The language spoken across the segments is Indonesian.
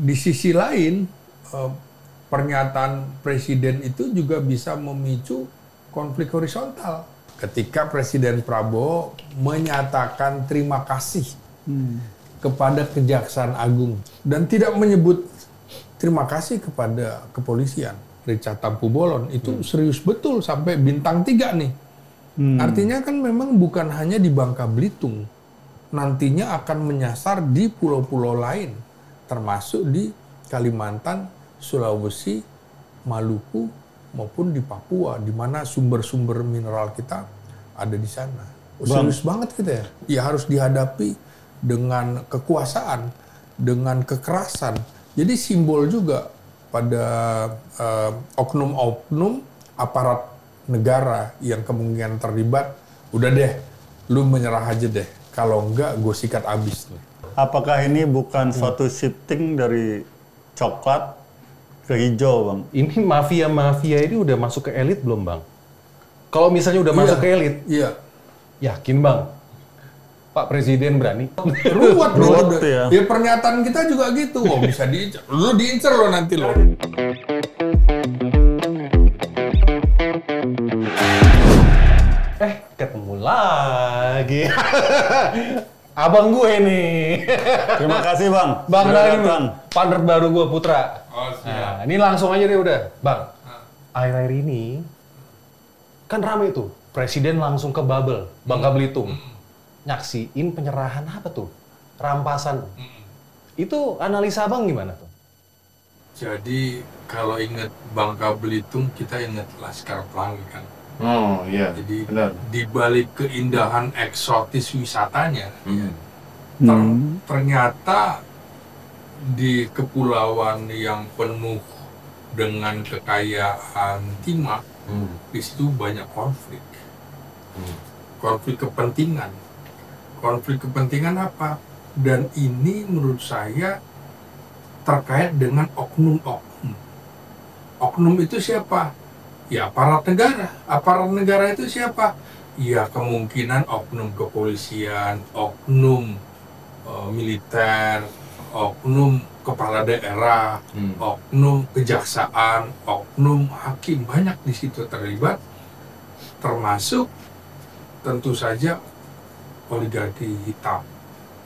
di sisi lain, pernyataan presiden itu juga bisa memicu konflik horizontal. Ketika Presiden Prabowo menyatakan terima kasih kepada Kejaksaan Agung dan tidak menyebut terima kasih kepada kepolisian, Richard Tampu Bolon, itu serius betul sampai bintang 3 nih. Artinya kan memang bukan hanya di Bangka Belitung, nantinya akan menyasar di pulau-pulau lain, termasuk di Kalimantan, Sulawesi, Maluku, maupun di Papua, di mana sumber-sumber mineral kita ada di sana. Serius banget kita ya. Ya harus dihadapi dengan kekuasaan, dengan kekerasan. Jadi simbol juga pada oknum-oknum aparat negara yang kemungkinan terlibat, udah deh, lu menyerah aja deh. Kalau enggak, gue sikat abis nih. Apakah ini bukan suatu shifting dari coklat ke hijau, Bang? Ini mafia-mafia ini udah masuk ke elit belum, Bang? Kalau misalnya udah masuk ke elit, yakin, Bang? Pak Presiden berani? Ruwet ya. Ya pernyataan kita juga gitu. Oh, bisa diincer. Lu diincer lo nanti lo. Ketemu lagi. Abang gue nih. Terima kasih, Bang. Bang Naim, partner baru gue, Putra. Oh, siap. Nah, ini langsung aja deh udah. Bang, akhir-akhir ini kan rame tuh. Presiden langsung ke Babel, Bangka Belitung. Nyaksiin penyerahan apa tuh? Rampasan. Itu analisa Abang gimana tuh? Jadi kalau ingat Bangka Belitung, kita ingat Laskar Pelangi kan. Oh iya, jadi benar. Di balik keindahan eksotis wisatanya, ternyata di kepulauan yang penuh dengan kekayaan timah, di situ banyak konflik. Konflik kepentingan. Konflik kepentingan apa? Dan ini menurut saya terkait dengan oknum-oknum. Oknum itu siapa? Ya aparat negara. Aparat negara itu siapa? Ya kemungkinan oknum kepolisian, oknum militer, oknum kepala daerah, oknum kejaksaan, oknum hakim, banyak di situ terlibat, termasuk tentu saja oligarki hitam.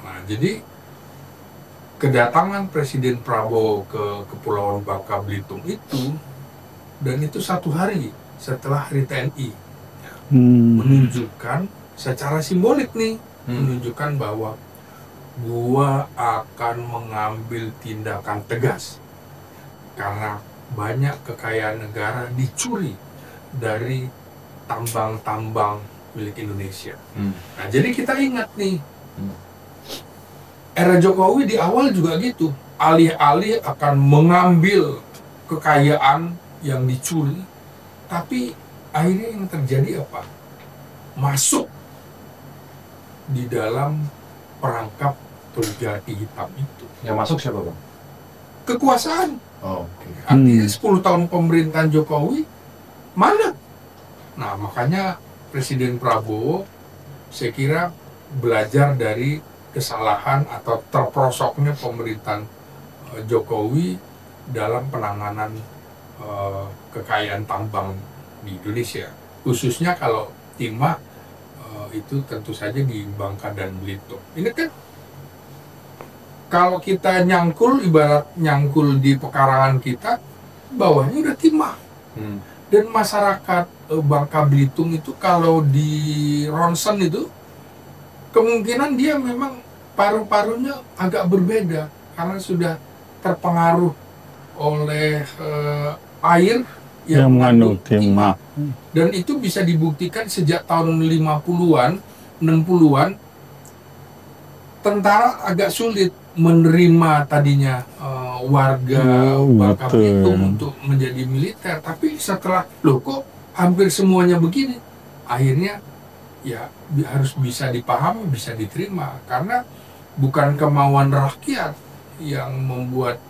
Nah, jadi kedatangan Presiden Prabowo ke Kepulauan Bangka Belitung itu, dan itu 1 hari setelah Hari TNI, menunjukkan secara simbolik nih, menunjukkan bahwa gua akan mengambil tindakan tegas karena banyak kekayaan negara dicuri dari tambang-tambang milik Indonesia. Nah, jadi kita ingat nih, era Jokowi di awal juga gitu, alih-alih akan mengambil kekayaan yang dicuri, tapi akhirnya yang terjadi apa? Masuk di dalam perangkap oligarki hitam itu. Yang masuk siapa, Bang? Kekuasaan. Okay. Artinya 10 tahun pemerintahan Jokowi mana? Nah, makanya Presiden Prabowo saya kira belajar dari kesalahan atau terperosoknya pemerintahan Jokowi dalam penanganan kekayaan tambang di Indonesia, khususnya kalau timah itu tentu saja di Bangka dan Belitung. Ini kan kalau kita nyangkul, ibarat nyangkul di pekarangan kita, bawahnya udah timah. Dan masyarakat Bangka Belitung itu kalau di ronsen itu, kemungkinan dia memang paru-parunya agak berbeda karena sudah terpengaruh oleh air yang mengandung timah. Dan itu bisa dibuktikan sejak tahun 50-an, 60-an, tentara agak sulit menerima tadinya warga Bangka Belitung untuk menjadi militer. Tapi setelah, loh kok hampir semuanya begini, akhirnya ya harus bisa dipahami, bisa diterima. Karena bukan kemauan rakyat yang membuat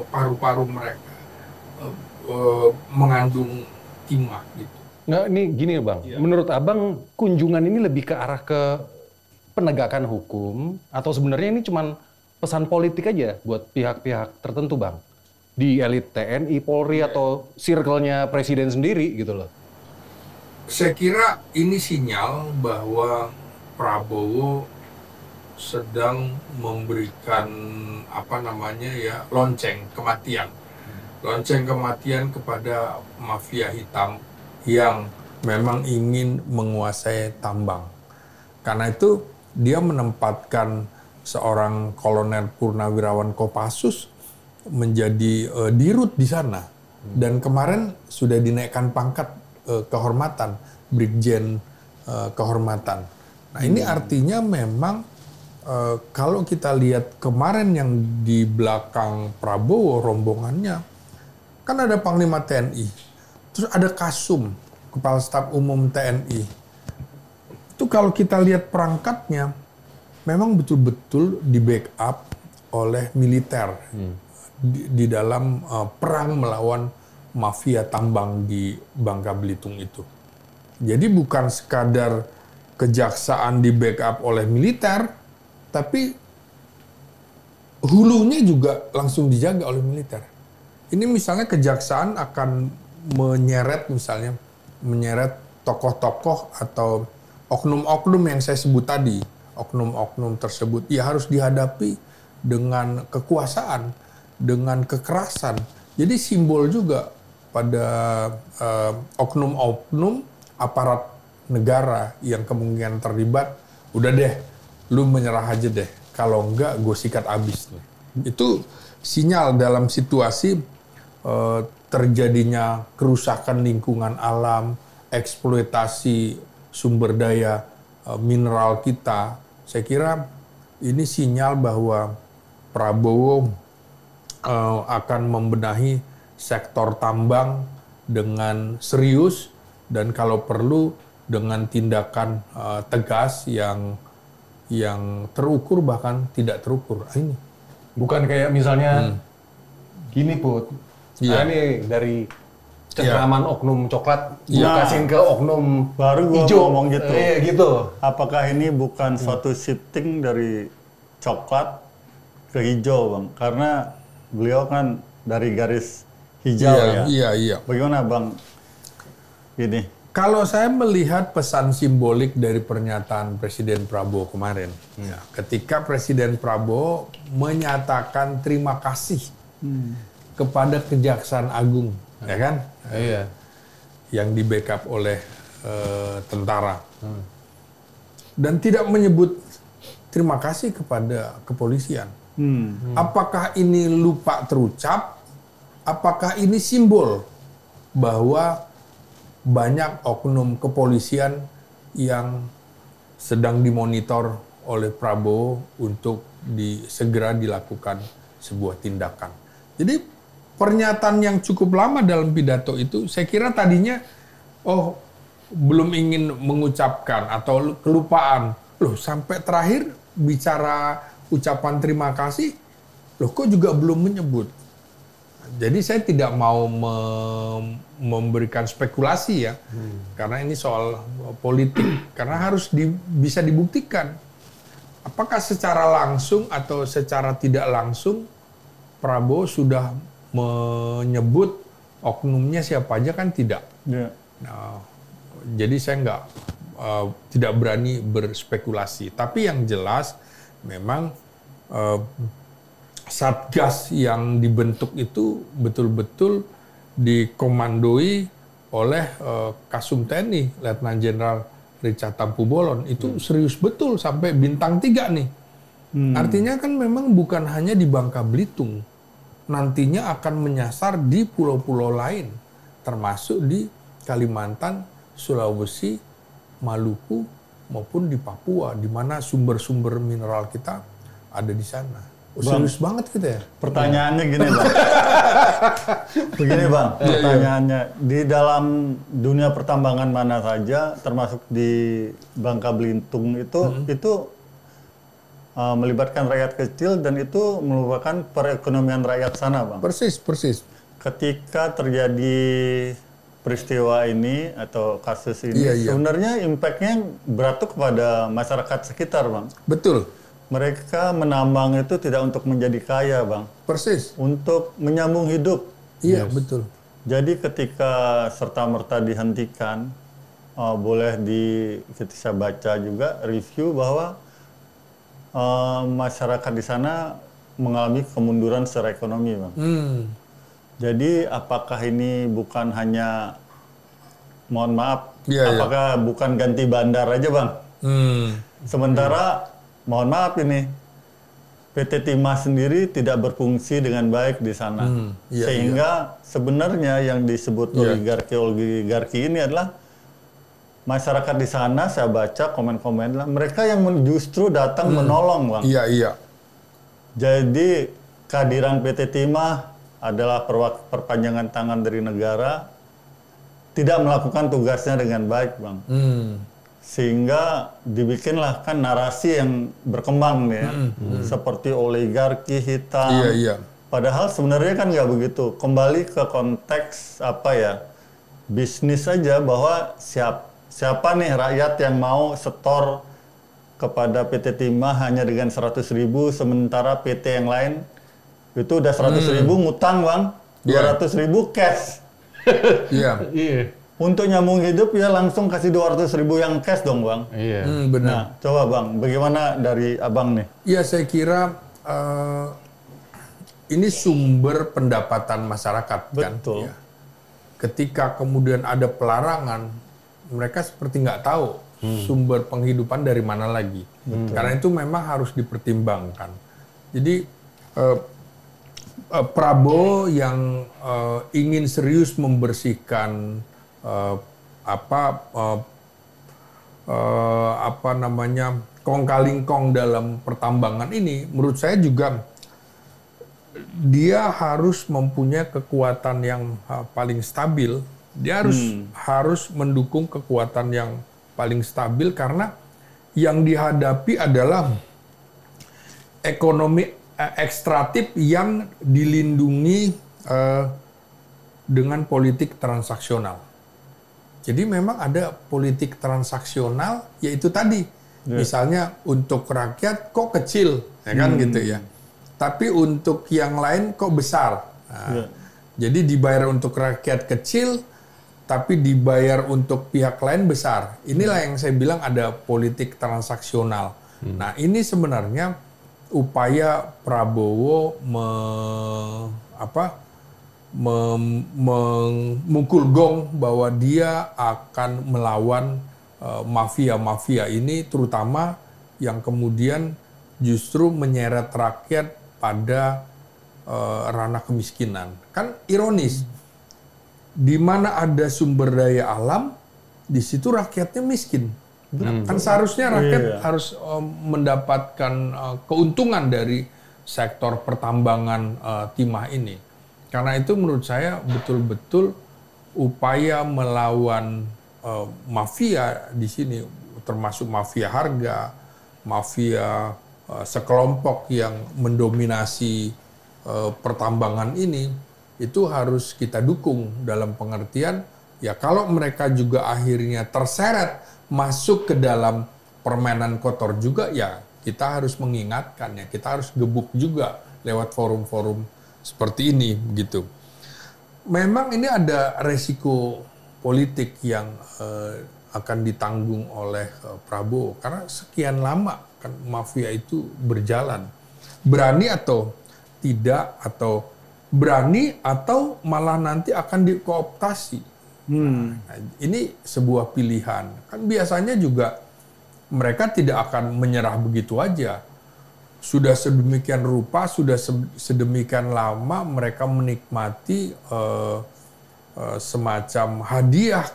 paru-paru mereka mengandung timah gitu. Nggak, ini gini Bang, menurut Abang kunjungan ini lebih ke arah ke penegakan hukum atau sebenarnya ini cuman pesan politik aja buat pihak-pihak tertentu, Bang. Di elit TNI, Polri, atau circle-nya presiden sendiri gitu loh. Saya kira ini sinyal bahwa Prabowo sedang memberikan lonceng kematian. Lonceng kematian kepada mafia hitam yang memang ingin menguasai tambang. Karena itu dia menempatkan seorang Kolonel Purnawirawan Kopassus menjadi dirut di sana. Dan kemarin sudah dinaikkan pangkat kehormatan, Brigjen kehormatan. Nah ini artinya memang kalau kita lihat kemarin yang di belakang Prabowo rombongannya, kan ada Panglima TNI, terus ada Kasum, Kepala Staf Umum TNI. Itu kalau kita lihat perangkatnya, memang betul-betul di backup oleh militer di dalam perang melawan mafia tambang di Bangka Belitung itu. Jadi bukan sekadar kejaksaan di backup oleh militer, tapi hulunya juga langsung dijaga oleh militer. Ini misalnya kejaksaan akan menyeret tokoh-tokoh atau oknum-oknum yang saya sebut tadi. Oknum-oknum tersebut ya harus dihadapi dengan kekuasaan, dengan kekerasan. Jadi simbol juga pada oknum-oknum aparat negara yang kemungkinan terlibat, udah deh, lu menyerah aja deh. Kalau enggak, gue sikat abis. Itu sinyal dalam situasi terjadinya kerusakan lingkungan alam, eksploitasi sumber daya mineral kita. Saya kira ini sinyal bahwa Prabowo akan membenahi sektor tambang dengan serius dan kalau perlu dengan tindakan tegas yang terukur bahkan tidak terukur. Ini bukan kayak misalnya gini Put, ini dari cengkraman oknum coklat kasihin ke oknum baru gua hijau. Ngomong gitu. Gitu. Apakah ini bukan suatu shifting dari coklat ke hijau, Bang? Karena beliau kan dari garis hijau ya. Iya. Bagaimana, Bang? Ini. Kalau saya melihat pesan simbolik dari pernyataan Presiden Prabowo kemarin, ketika Presiden Prabowo menyatakan terima kasih kepada Kejaksaan Agung, ya kan? Iya. Yang di backup oleh tentara. Dan tidak menyebut terima kasih kepada kepolisian. Apakah ini lupa terucap? Apakah ini simbol bahwa banyak oknum kepolisian yang sedang dimonitor oleh Prabowo untuk segera dilakukan sebuah tindakan? Jadi pernyataan yang cukup lama dalam pidato itu, saya kira tadinya, belum ingin mengucapkan atau kelupaan. Loh, sampai terakhir bicara ucapan terima kasih, loh kok juga belum menyebut. Jadi saya tidak mau memberikan spekulasi ya, karena ini soal politik, karena harus bisa dibuktikan. Apakah secara langsung atau secara tidak langsung Prabowo sudah menyebut oknumnya siapa aja kan tidak. Yeah. Nah, jadi saya tidak berani berspekulasi. Tapi yang jelas memang Satgas yang dibentuk itu betul-betul dikomandoi oleh Kasum TNI, Letnan Jenderal Richard Tampu-Bolon. Itu serius betul sampai bintang 3 nih. Artinya kan memang bukan hanya di Bangka Belitung. Nantinya akan menyasar di pulau-pulau lain. Termasuk di Kalimantan, Sulawesi, Maluku, maupun di Papua. Di mana sumber-sumber mineral kita ada di sana. Serius banget gitu ya. Pertanyaannya gini, Bang. Begini, Bang. Pertanyaannya, di dalam dunia pertambangan mana saja, termasuk di Bangka Belitung itu melibatkan rakyat kecil dan itu merupakan perekonomian rakyat sana, Bang. Persis. Ketika terjadi peristiwa ini atau kasus ini, sebenarnya impact-nya berat tuh kepada masyarakat sekitar, Bang. Betul. mereka menambang itu tidak untuk menjadi kaya, Bang. Persis. Untuk menyambung hidup. Iya, betul. Jadi ketika serta-merta dihentikan, boleh kita baca juga review bahwa masyarakat di sana mengalami kemunduran secara ekonomi, Bang. Jadi apakah ini bukan hanya, mohon maaf, apakah bukan ganti bandar aja, Bang? Sementara, mohon maaf ini, PT Timah sendiri tidak berfungsi dengan baik di sana. Sehingga sebenarnya yang disebut oligarki ini adalah masyarakat di sana, saya baca komen-komen lah, mereka yang justru datang menolong, Bang. Iya. Jadi kehadiran PT Timah adalah perpanjangan tangan dari negara, tidak melakukan tugasnya dengan baik, Bang. Sehingga dibikinlah kan narasi yang berkembang nih ya, seperti oligarki hitam. Iya. Padahal sebenarnya kan nggak begitu. Kembali ke konteks bisnis saja, bahwa siapa nih rakyat yang mau setor kepada PT Timah hanya dengan 100.000, sementara PT yang lain itu udah 100.000 ngutang, Bang, 200.000 cash. Iya. Untuk nyambung hidup ya langsung kasih 200.000 yang cash dong, Bang. Iya. Benar. Nah, coba Bang, bagaimana dari Abang nih? Ya, saya kira ini sumber pendapatan masyarakat. Betul. Kan? Ya. Ketika kemudian ada pelarangan, mereka seperti nggak tahu sumber penghidupan dari mana lagi. Karena itu memang harus dipertimbangkan. Jadi Prabowo yang ingin serius membersihkan kong-kali-kong dalam pertambangan ini, menurut saya juga dia harus mempunyai kekuatan yang paling stabil. Dia harus mendukung kekuatan yang paling stabil, karena yang dihadapi adalah ekonomi ekstraktif yang dilindungi dengan politik transaksional. Jadi memang ada politik transaksional, yaitu tadi, misalnya untuk rakyat kok kecil, ya kan gitu ya. Tapi untuk yang lain kok besar. Nah, jadi dibayar untuk rakyat kecil, tapi dibayar untuk pihak lain besar. Inilah yang saya bilang ada politik transaksional. Nah, ini sebenarnya upaya Prabowo memukul gong bahwa dia akan melawan mafia-mafia ini, terutama yang kemudian justru menyeret rakyat pada ranah kemiskinan. Kan ironis, di mana ada sumber daya alam, di situ rakyatnya miskin. Kan seharusnya rakyat harus mendapatkan keuntungan dari sektor pertambangan timah ini. Karena itu menurut saya betul-betul upaya melawan mafia di sini, termasuk mafia harga, mafia sekelompok yang mendominasi pertambangan ini, itu harus kita dukung dalam pengertian, ya kalau mereka juga akhirnya terseret masuk ke dalam permainan kotor juga, ya kita harus mengingatkan, ya kita harus gebuk juga lewat forum-forum seperti ini begitu. Memang ini ada resiko politik yang akan ditanggung oleh Prabowo, karena sekian lama kan mafia itu berjalan. Berani atau tidak, atau berani atau malah nanti akan dikooptasi. Nah, ini sebuah pilihan. Kan biasanya juga mereka tidak akan menyerah begitu aja. Sudah sedemikian rupa, sudah sedemikian lama mereka menikmati semacam hadiah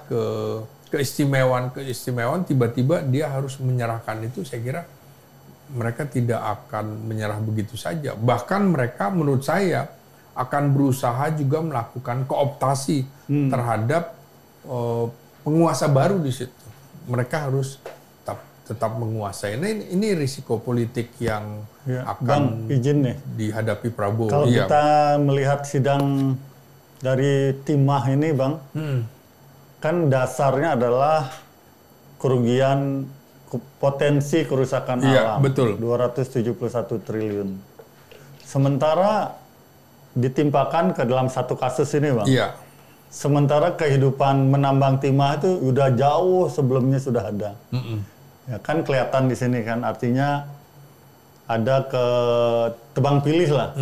keistimewaan, tiba-tiba dia harus menyerahkan itu. Saya kira mereka tidak akan menyerah begitu saja. Bahkan mereka menurut saya akan berusaha juga melakukan kooptasi terhadap penguasa baru di situ. Mereka harus tetap menguasai. Nah, ini risiko politik yang akan Bang, izin nih, dihadapi Prabowo. Kalau kita melihat sidang dari Timah ini, Bang, kan dasarnya adalah kerugian potensi kerusakan Iya, alam. betul. 271 triliun. Sementara ditimpakan ke dalam satu kasus ini, Bang. Iya. Sementara kehidupan menambang timah itu udah jauh sebelumnya sudah ada. Ya kan kelihatan di sini kan, artinya ada tebang pilih lah.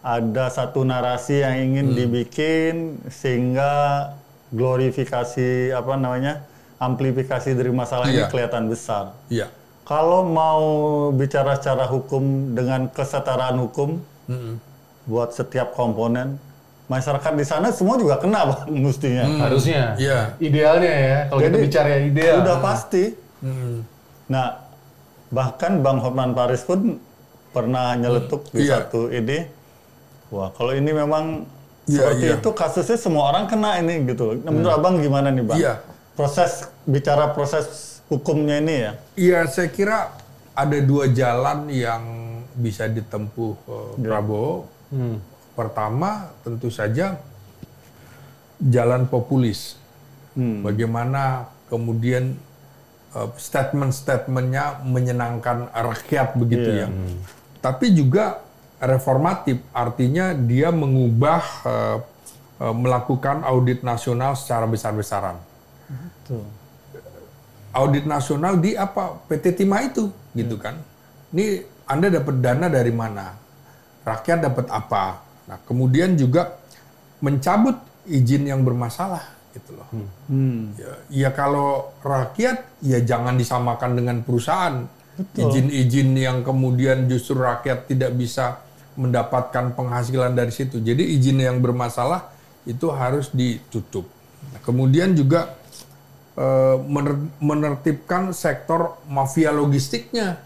Ada satu narasi yang ingin dibikin sehingga glorifikasi amplifikasi dari masalah ini kelihatan besar. Iya. Kalau mau bicara secara hukum dengan kesetaraan hukum buat setiap komponen, masyarakat di sana semua juga kena, Bang, mestinya. Harusnya. Iya. Idealnya ya, kalau kita bicara ideal. Udah pasti. Nah, bahkan Bang Hotman Paris pun pernah nyeletuk di satu ide. Wah, kalau ini memang seperti itu kasusnya semua orang kena ini gitu. Nah, menurut Abang gimana nih, Bang? Iya. Proses hukumnya ini ya? Iya, saya kira ada dua jalan yang bisa ditempuh Prabowo. Pertama, tentu saja jalan populis. Bagaimana kemudian statement-statementnya menyenangkan rakyat begitu ya. Tapi juga reformatif, artinya dia mengubah, melakukan audit nasional secara besar-besaran. Audit nasional di apa? PT Timah itu, gitu kan. Ini Anda dapat dana dari mana? Rakyat dapat apa? Nah, kemudian juga mencabut izin yang bermasalah, gitu loh. Ya kalau rakyat, ya jangan disamakan dengan perusahaan. Izin-izin yang kemudian justru rakyat tidak bisa mendapatkan penghasilan dari situ. Jadi izin yang bermasalah itu harus ditutup. Nah, kemudian juga menertibkan sektor mafia logistiknya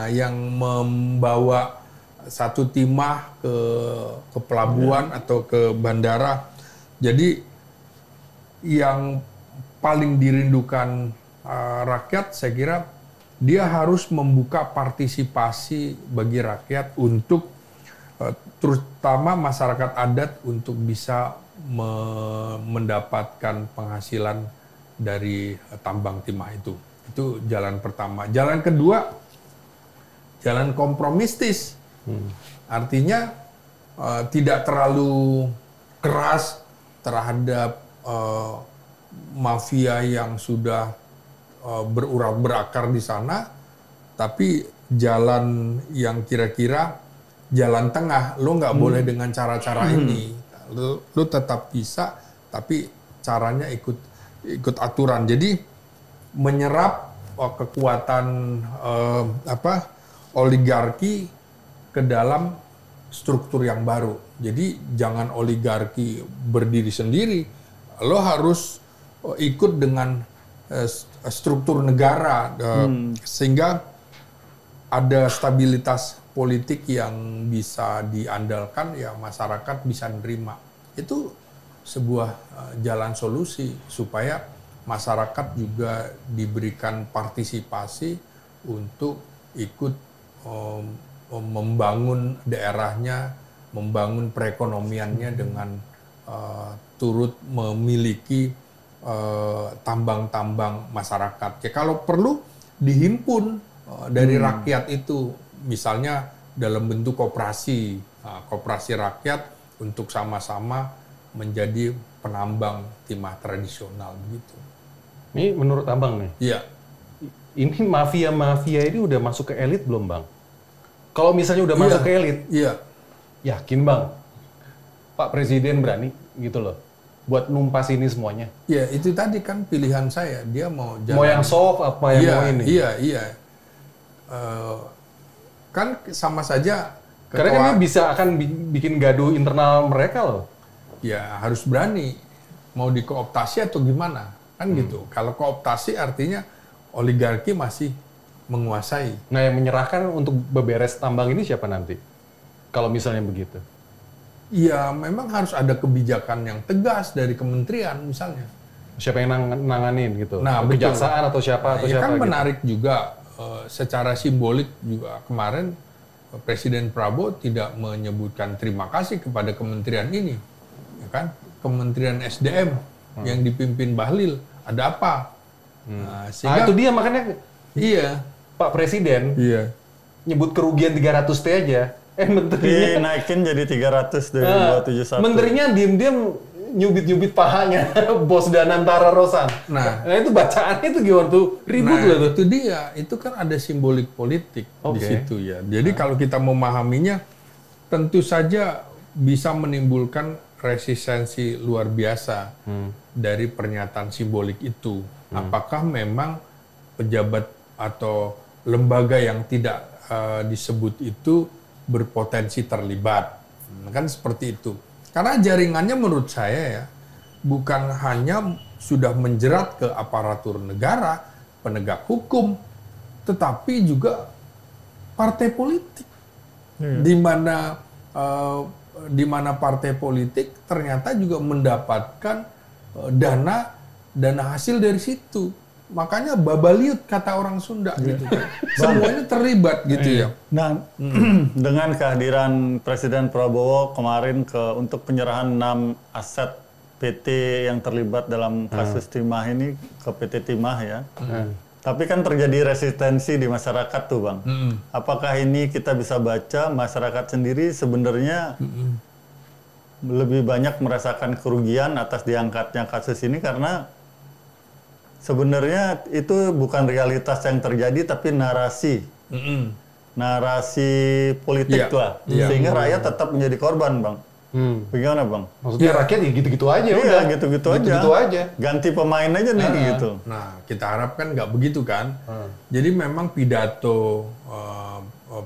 yang membawa satu timah ke pelabuhan atau ke bandara. Jadi yang paling dirindukan rakyat, saya kira dia harus membuka partisipasi bagi rakyat untuk terutama masyarakat adat untuk bisa mendapatkan penghasilan dari tambang timah itu. Itu jalan pertama. Jalan kedua, jalan kompromistis. Artinya tidak terlalu keras terhadap mafia yang sudah berurat berakar di sana, tapi jalan yang kira-kira jalan tengah. Lo nggak boleh dengan cara-cara ini. Lo tetap bisa, tapi caranya ikut aturan. Jadi menyerap kekuatan oligarki ke dalam struktur yang baru. Jadi jangan oligarki berdiri sendiri. Lo harus ikut dengan struktur negara sehingga ada stabilitas politik yang bisa diandalkan, ya masyarakat bisa nerima. Itu sebuah jalan solusi supaya masyarakat juga diberikan partisipasi untuk ikut membangun daerahnya, membangun perekonomiannya dengan turut memiliki tambang-tambang masyarakat. Ya, kalau perlu dihimpun dari rakyat itu, misalnya dalam bentuk koperasi, koperasi rakyat untuk sama-sama menjadi penambang timah tradisional begitu. Ini menurut Abang nih. Iya. Ini mafia-mafia ini udah masuk ke elit belum, Bang? Kalau misalnya udah masuk ke elit, yakin, Bang, Pak Presiden berani gitu loh buat numpas ini semuanya? Ya, itu tadi kan pilihan saya. Dia mau jalan. Mau yang soft apa yang mau ini? Iya. Kan sama saja. Karena kan ini bisa akan bikin gaduh internal mereka loh. Ya, harus berani. Mau dikooptasi atau gimana? Kan gitu. Kalau kooptasi artinya oligarki masih menguasai. Nah, yang menyerahkan untuk beberes tambang ini siapa nanti? Kalau misalnya begitu. Ya, memang harus ada kebijakan yang tegas dari kementerian misalnya. Siapa yang nanganin gitu? Nah, kejaksaan atau siapa atau siapa? Kan gitu. menarik juga secara simbolik juga kemarin Presiden Prabowo tidak menyebutkan terima kasih kepada kementerian ini, ya kan? Kementerian SDM yang dipimpin Bahlil, ada apa? Nah, sehingga itu dia makanya Iya. Pak Presiden Iya. nyebut kerugian 300 T aja. Menterinya Dinaikin jadi 300 dari 271. menterinya diem-diem nyubit-nyubit pahanya bos Danantara Rosan. Nah, itu bacaannya itu gimana tuh? Ribut nah, loh tuh. itu dia. Itu kan ada simbolik politik di Oke. situ ya. Jadi kalau kita memahaminya, tentu saja bisa menimbulkan resistensi luar biasa dari pernyataan simbolik itu. Apakah memang pejabat atau lembaga yang tidak disebut itu berpotensi terlibat? Kan seperti itu. Karena jaringannya menurut saya ya, bukan hanya sudah menjerat ke aparatur negara, penegak hukum, tetapi juga partai politik. Di mana partai politik ternyata juga mendapatkan dana hasil dari situ. Makanya babaliut kata orang Sunda gitu kan. Semuanya terlibat gitu ya. Nah, dengan kehadiran Presiden Prabowo kemarin untuk penyerahan 6 aset PT yang terlibat dalam kasus Timah ini ke PT Timah ya. Tapi kan terjadi resistensi di masyarakat tuh Bang. Apakah ini kita bisa baca masyarakat sendiri sebenarnya lebih banyak merasakan kerugian atas diangkatnya kasus ini karena sebenarnya itu bukan realitas yang terjadi tapi narasi. Narasi politik lah. Sehingga rakyat tetap menjadi korban Bang. Bagaimana Bang? Maksudnya rakyat ya gitu-gitu aja udah. Gitu-gitu aja. Gitu-gitu aja. Ganti pemain aja nih gitu. Nah, kita harapkan nggak begitu kan. Jadi memang pidato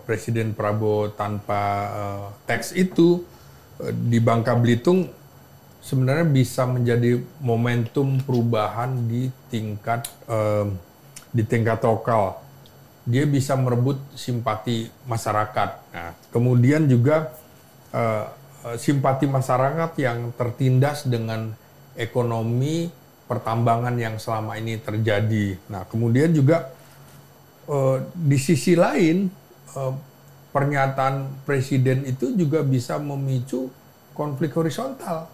Presiden Prabowo tanpa teks itu di Bangka Belitung sebenarnya bisa menjadi momentum perubahan di tingkat lokal. Dia bisa merebut simpati masyarakat. Nah, kemudian juga simpati masyarakat yang tertindas dengan ekonomi pertambangan yang selama ini terjadi. Nah, kemudian juga di sisi lain pernyataan presiden itu juga bisa memicu konflik horizontal.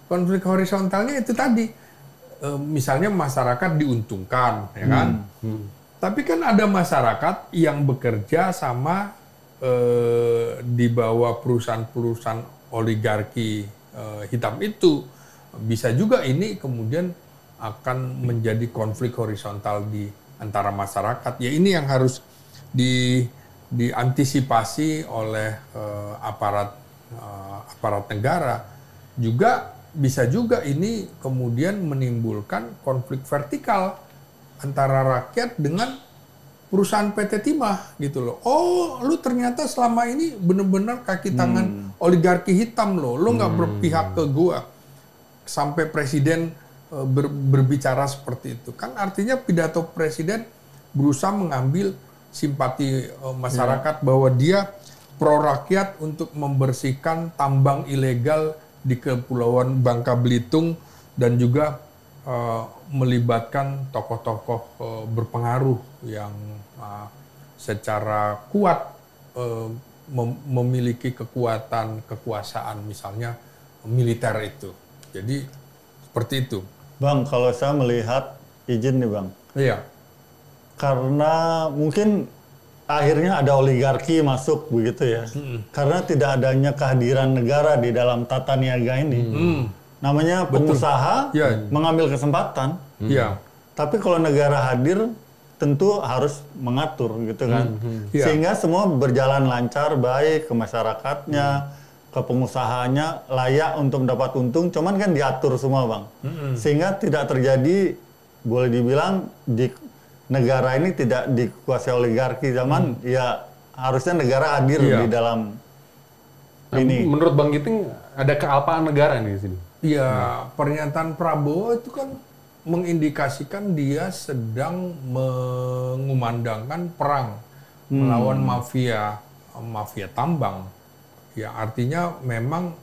Konflik horizontalnya itu tadi, misalnya masyarakat diuntungkan, ya kan? Tapi kan ada masyarakat yang bekerja sama di bawah perusahaan-perusahaan oligarki hitam itu. Bisa juga ini kemudian akan menjadi konflik horizontal di antara masyarakat. Ya ini yang harus diantisipasi oleh aparat negara. Juga bisa juga ini kemudian menimbulkan konflik vertikal antara rakyat dengan perusahaan PT Timah gitu loh. Oh, lu ternyata selama ini benar-benar kaki tangan oligarki hitam lo nggak berpihak ke gua. Sampai presiden berbicara seperti itu. Kan artinya pidato presiden berusaha mengambil simpati masyarakat bahwa dia pro rakyat untuk membersihkan tambang ilegal di Kepulauan Bangka Belitung dan juga melibatkan tokoh-tokoh berpengaruh yang secara kuat memiliki kekuasaan misalnya militer itu. Jadi seperti itu. Bang, kalau saya melihat izin nih Bang. Iya. Karena mungkin akhirnya ada oligarki masuk begitu ya. Karena tidak adanya kehadiran negara di dalam tata niaga ini. Namanya pengusaha mengambil kesempatan. Iya. Tapi kalau negara hadir tentu harus mengatur gitu kan. Sehingga semua berjalan lancar, baik ke masyarakatnya, ke pengusahanya, layak untuk mendapat untung. Cuman kan diatur semua Bang. Sehingga tidak terjadi, boleh dibilang di negara ini tidak dikuasai oligarki zaman ya harusnya negara hadir di dalam ini. Menurut Bang Giting ada kealpaan negara nih di sini. Iya, pernyataan Prabowo itu kan mengindikasikan dia sedang mengumandangkan perang melawan mafia tambang. Ya artinya memang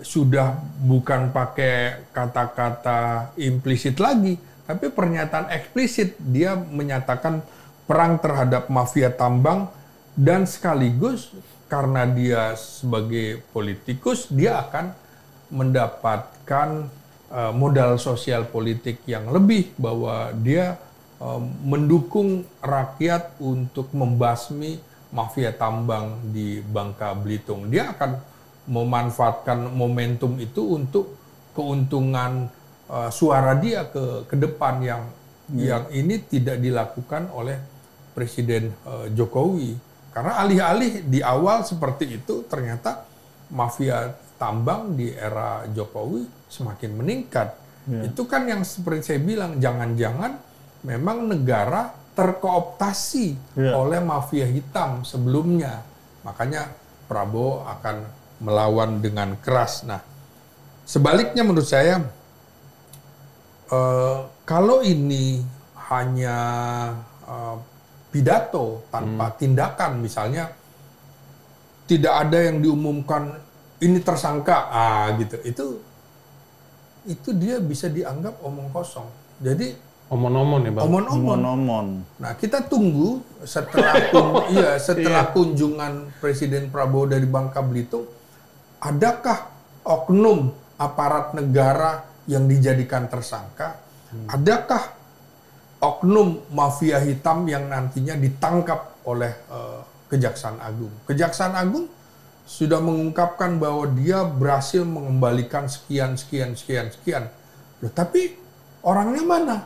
sudah bukan pakai kata-kata implisit lagi, tapi pernyataan eksplisit dia menyatakan perang terhadap mafia tambang dan sekaligus karena dia sebagai politikus dia akan mendapatkan modal sosial politik yang lebih bahwa dia mendukung rakyat untuk membasmi mafia tambang di Bangka Belitung. Dia akan memanfaatkan momentum itu untuk keuntungan suara dia ke depan yang ini tidak dilakukan oleh Presiden Jokowi. Karena alih-alih di awal seperti itu, ternyata mafia tambang di era Jokowi semakin meningkat. Itu kan yang seperti saya bilang, jangan-jangan memang negara terkooptasi oleh mafia hitam sebelumnya. Makanya Prabowo akan melawan dengan keras. Nah, sebaliknya menurut saya, kalau ini hanya pidato tanpa tindakan, misalnya tidak ada yang diumumkan ini tersangka, gitu, itu dia bisa dianggap omong kosong. Jadi omon-omon ya Bang? Omon-omon. Nah, kita tunggu setelah kunjungan Presiden Prabowo dari Bangka Belitung, adakah oknum aparat negara yang dijadikan tersangka? Adakah oknum mafia hitam yang nantinya ditangkap oleh Kejaksaan Agung? Kejaksaan Agung sudah mengungkapkan bahwa dia berhasil mengembalikan sekian. Loh, tapi orangnya mana?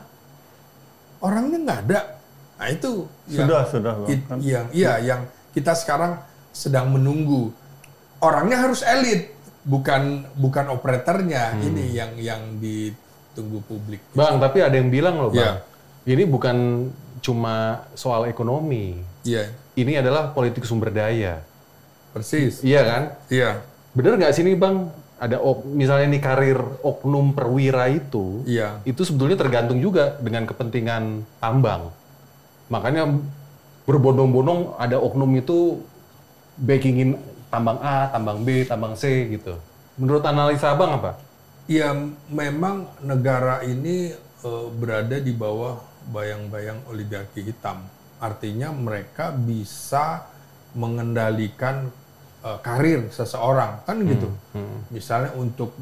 Orangnya nggak ada. Nah itu sudah yang kita sekarang sedang menunggu. Orangnya harus elit, bukan operatornya. Ini yang ditunggu publik. Bang, tapi ada yang bilang loh Bang, ini bukan cuma soal ekonomi. Ini adalah politik sumber daya. Persis. Iya kan? Iya. Bener nggak sih nih Bang? Ada misalnya nih karir oknum perwira itu sebetulnya tergantung juga dengan kepentingan tambang. Makanya berbondong-bondong ada oknum itu backingin tambang A, tambang B, tambang C gitu. Menurut analisa Abang apa? Ya memang negara ini berada di bawah bayang-bayang oligarki hitam. Artinya mereka bisa mengendalikan karir seseorang, kan gitu. Misalnya untuk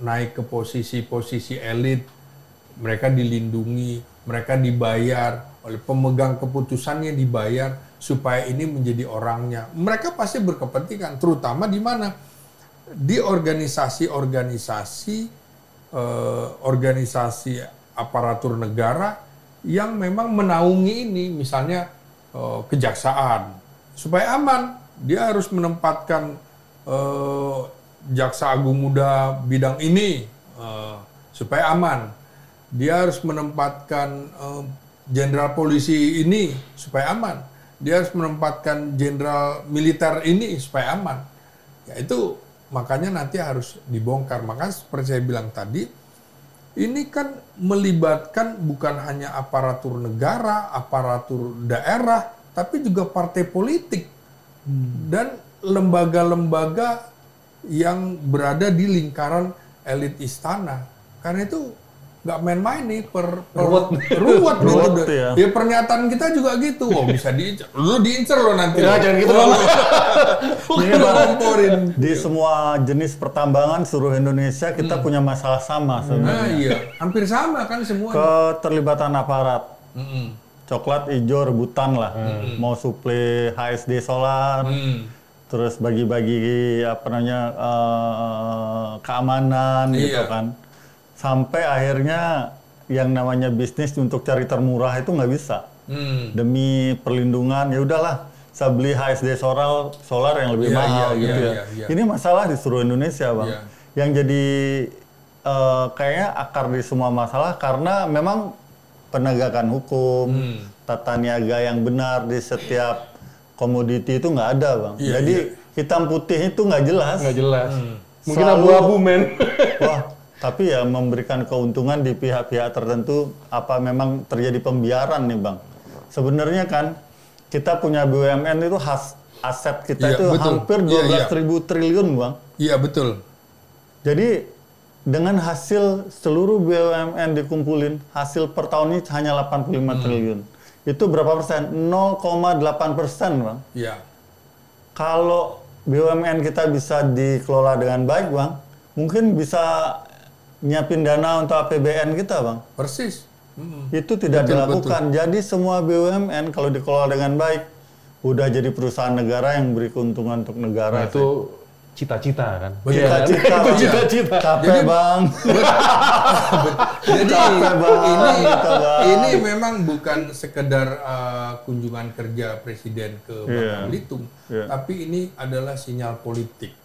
naik ke posisi elit, mereka dilindungi, mereka dibayar oleh pemegang keputusannya, dibayar supaya ini menjadi orangnya. Mereka pasti berkepentingan, terutama di mana? Di organisasi aparatur negara yang memang menaungi ini, misalnya kejaksaan, supaya aman. Dia harus menempatkan jaksa agung muda bidang ini supaya aman. Dia harus menempatkan jenderal polisi ini supaya aman. Dia harus menempatkan jenderal militer ini supaya aman. Ya itu makanya nanti harus dibongkar. Makanya seperti saya bilang tadi, ini kan melibatkan bukan hanya aparatur negara, aparatur daerah, tapi juga partai politik. Dan lembaga-lembaga yang berada di lingkaran elit istana. Karena itu nggak main-main nih ruwet gitu. Ya pernyataan kita juga gitu. Oh bisa diincar. Lu diincar lo nanti. Ya jangan gitu loh. Di semua jenis pertambangan seluruh Indonesia kita punya masalah sama sebenarnya. Nah iya, hampir sama kan semua. Keterlibatan aparat. Coklat hijau rebutan lah, mau suplai HSD solar, terus bagi-bagi keamanan gitu kan, sampai akhirnya yang namanya bisnis untuk cari termurah itu nggak bisa, demi perlindungan ya udahlah, saya beli HSD solar yang lebih mahal gitu ya. Ini masalah di seluruh Indonesia Bang, yang jadi kayaknya akar di semua masalah karena memang penegakan hukum, tata niaga yang benar di setiap komoditi itu nggak ada Bang. Jadi hitam putih itu nggak jelas. Nggak jelas. Mungkin abu-abu men. Wah, tapi ya memberikan keuntungan di pihak-pihak tertentu. Apa memang terjadi pembiaran nih Bang? Sebenarnya kan kita punya BUMN itu aset kita itu betul. Hampir 12.000 triliun Bang. Iya betul. Jadi dengan hasil seluruh BUMN dikumpulin, hasil per tahun ini hanya 85 triliun. Itu berapa persen? 0,8%, Bang. Iya. Kalau BUMN kita bisa dikelola dengan baik, Bang, mungkin bisa nyiapin dana untuk APBN kita, Bang. Persis. Itu tidak dilakukan. Jadi semua BUMN kalau dikelola dengan baik, udah jadi perusahaan negara yang beri keuntungan untuk negara. Nah, itu cita-cita kan? Cita-cita. Itu cita-cita. Capek bang. Jadi Capek bang. ini memang bukan sekedar kunjungan kerja presiden ke Bangka Belitung, tapi ini adalah sinyal politik.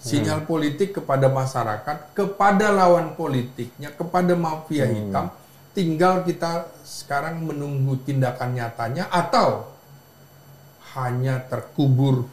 Sinyal politik kepada masyarakat, kepada lawan politiknya, kepada mafia hitam. Tinggal kita sekarang menunggu tindakan nyatanya atau hanya terkubur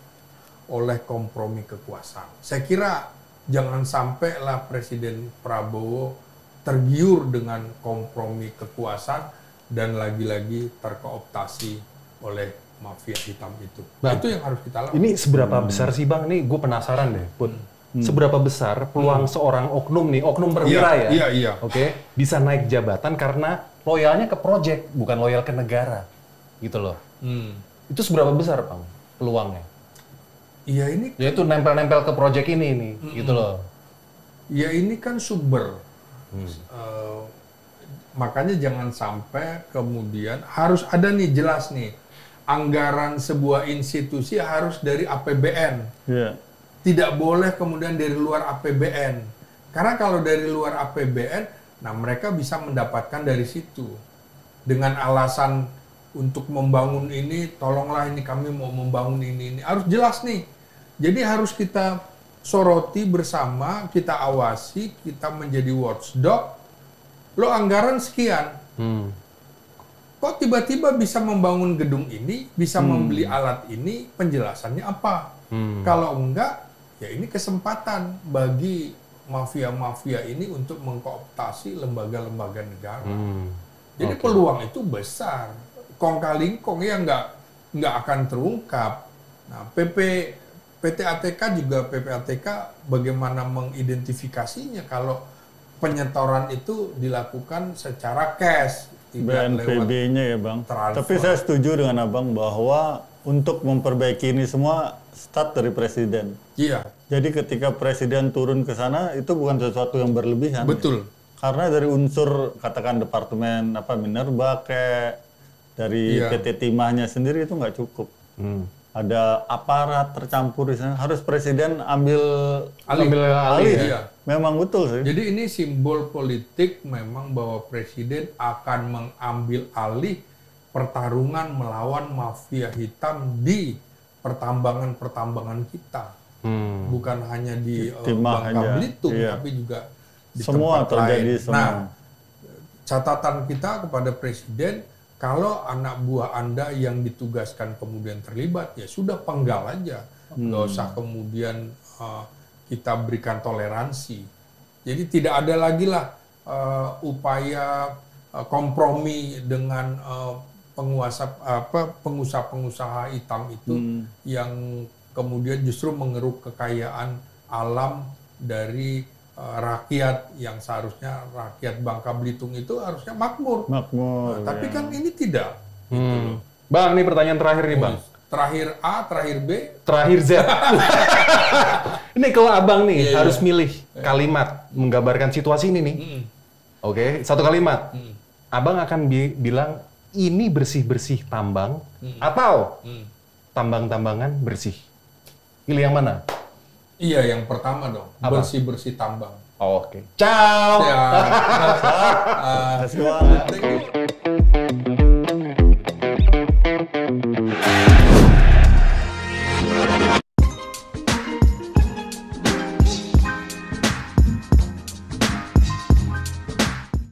oleh kompromi kekuasaan. Saya kira jangan sampailah Presiden Prabowo tergiur dengan kompromi kekuasaan dan lagi-lagi terkooptasi oleh mafia hitam itu. Bang, itu yang harus kita lakukan. Ini seberapa besar sih Bang? Ini gue penasaran deh, Put. Seberapa besar peluang seorang oknum nih, oknum perwira Iya. Oke, bisa naik jabatan karena loyalnya ke proyek, bukan loyal ke negara. Gitu loh. Itu seberapa besar, Bang, peluangnya? Iya ini. Ya itu nempel-nempel ke proyek ini nih, gitu loh. Ya ini kan sumber. Makanya jangan sampai kemudian harus ada nih jelas nih. Anggaran sebuah institusi harus dari APBN. Tidak boleh kemudian dari luar APBN. Karena kalau dari luar APBN, nah mereka bisa mendapatkan dari situ. Dengan alasan untuk membangun ini, tolonglah ini kami mau membangun ini. Harus jelas nih. Jadi harus kita soroti bersama, kita awasi, kita menjadi watchdog. Lo anggaran sekian. Kok tiba-tiba bisa membangun gedung ini, bisa membeli alat ini, penjelasannya apa? Kalau enggak, ya ini kesempatan bagi mafia-mafia ini untuk mengkooptasi lembaga-lembaga negara. Jadi peluang itu besar. Kong kali kong ya nggak akan terungkap. Nah, PPATK juga bagaimana mengidentifikasinya kalau penyetoran itu dilakukan secara cash, tidak BNPB-nya ya Bang. Transfer. Tapi saya setuju dengan Abang bahwa untuk memperbaiki ini semua start dari presiden. Iya. Jadi ketika presiden turun ke sana itu bukan sesuatu yang berlebihan. Betul. Karena dari unsur katakan departemen Minerba kayak dari PT Timahnya sendiri itu nggak cukup. Ada aparat tercampur di sana. Harus presiden ambil alih. Iya. Memang betul sih. Jadi ini simbol politik memang bahwa presiden akan mengambil alih pertarungan melawan mafia hitam di pertambangan kita. Bukan hanya di Bangka Belitung, tapi juga di semua tempat lain. Semua. Nah, catatan kita kepada presiden, kalau anak buah Anda yang ditugaskan kemudian terlibat, ya sudah penggal aja. Nggak usah kemudian kita berikan toleransi. Jadi tidak ada lagi lah upaya kompromi dengan pengusaha-pengusaha hitam itu yang kemudian justru mengeruk kekayaan alam dari rakyat yang seharusnya rakyat Bangka Belitung itu harusnya makmur. Makmur. Nah, tapi kan ini tidak. Bang, ini pertanyaan terakhir nih Bang. Terakhir A, terakhir B, terakhir Z. Ini kalau Abang nih harus milih kalimat menggambarkan situasi ini nih. Oke, satu kalimat. Abang akan bilang ini bersih-bersih tambang atau tambang-tambangan bersih. Pilih yang mana? Iya, yang pertama dong. Bersih-bersih tambang. Oke. Ciao. Ya. Terima kasih.